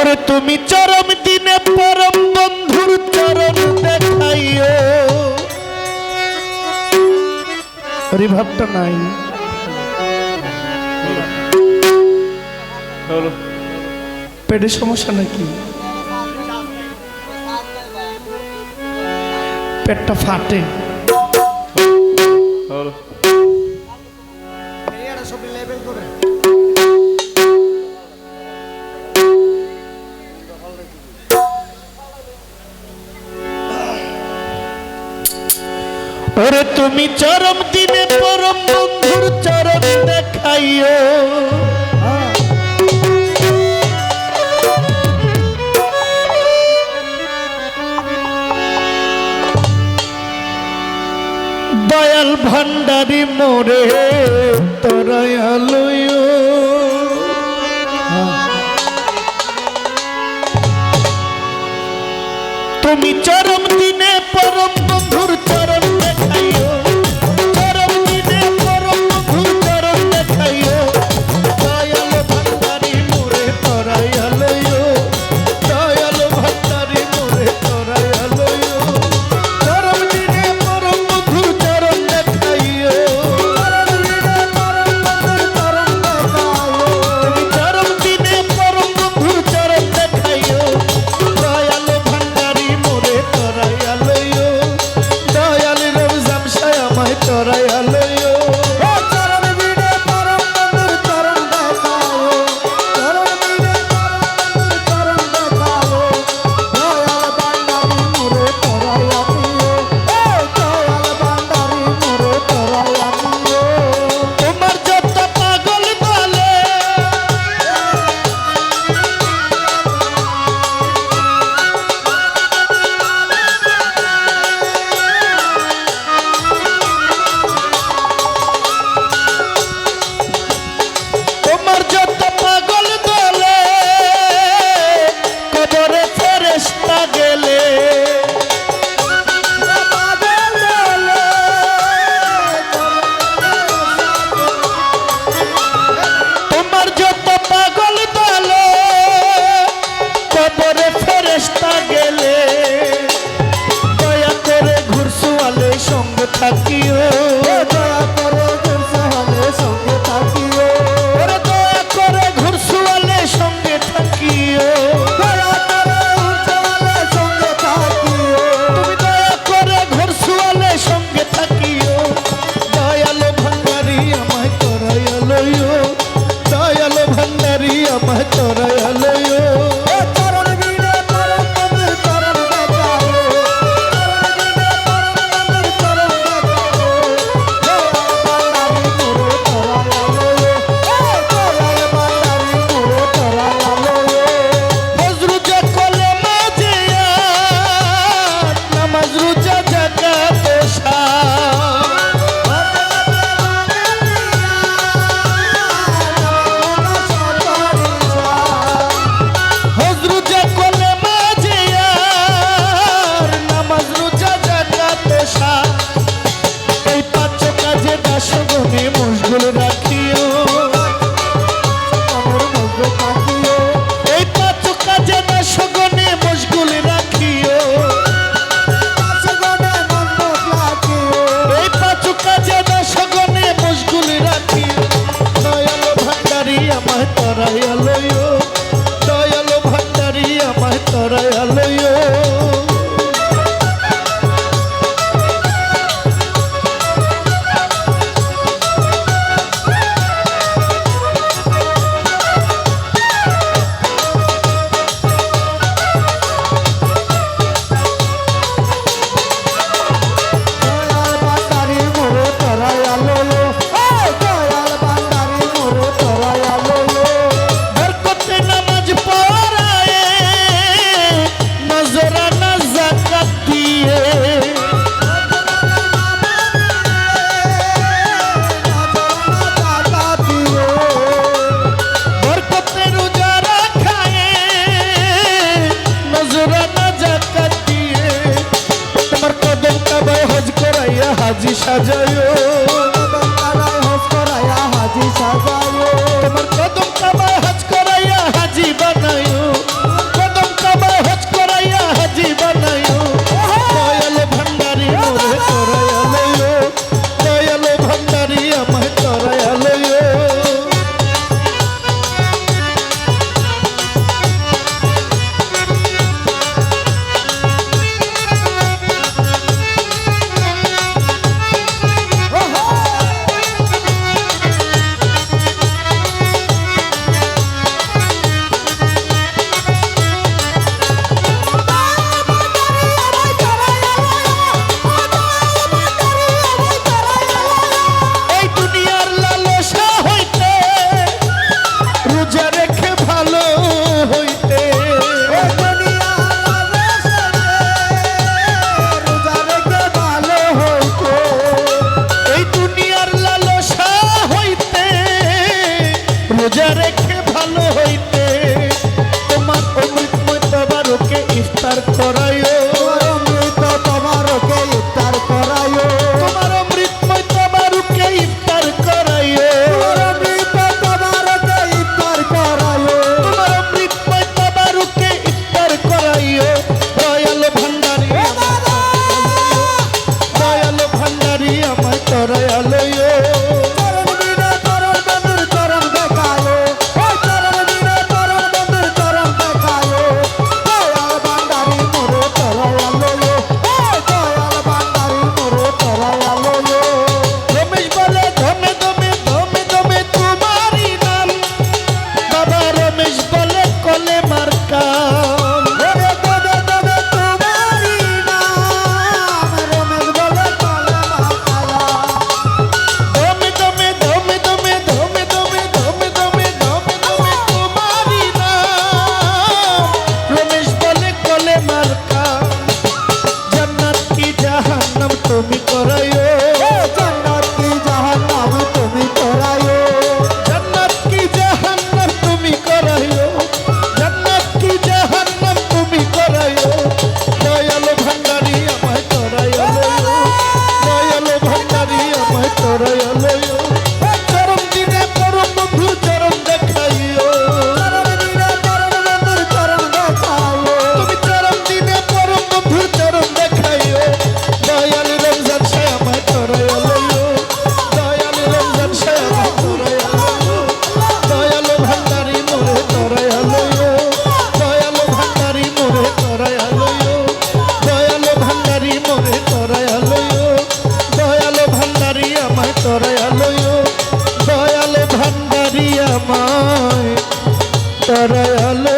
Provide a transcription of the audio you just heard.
ওরে তুমি চরম দিনে পরম বন্ধুর চরণ দেখাইও। ওরে ভাবটা নাই পেটে সমস্যা নাকি? পেটটা ফাটে। ওরে তুমি চরম দিনে পরম বন্ধুর চরণ দেখাইও। দয়াল ভান্ডারি মোরে তরায়ালয়। তুমি চরম দিনে পরম বন্ধুর চরণ দেখাইও। চরম দিনে পরম বন্ধুর চরণ দেখাইও। দয়াল ভান্ডারি মোরে তরায়ালয়। দয়াল ভান্ডারি মোরে তরায়ালয়। চরম দিনে পরম বন্ধুর চরণ দেখাইও। চরম দিনে পরম বন্ধুর চরণ দেখাইও। দয়াল ভান্ডারি মোরে তরায়ালয়। দয়াল রমজান শাহ আমায় তরায়ালয়। থাকিও দয়া করে ঘুরসওয়ালে সঙ্গে থাকিও। ওরে দয়া করে ঘুরসওয়ালে সঙ্গে থাকিও। দয়া করে ঘুরসওয়ালে সঙ্গে থাকিও। তুমি দয়া করে ঘুরসওয়ালে সঙ্গে থাকিও। দয়াল ভান্ডারি আমায় তরায়ালয়। দয়াল ভান্ডারি আমায় তরায়ালয়। দয়াল ভান্ডারি আমায় তরায়ালয়। দয়াল তারায় আলো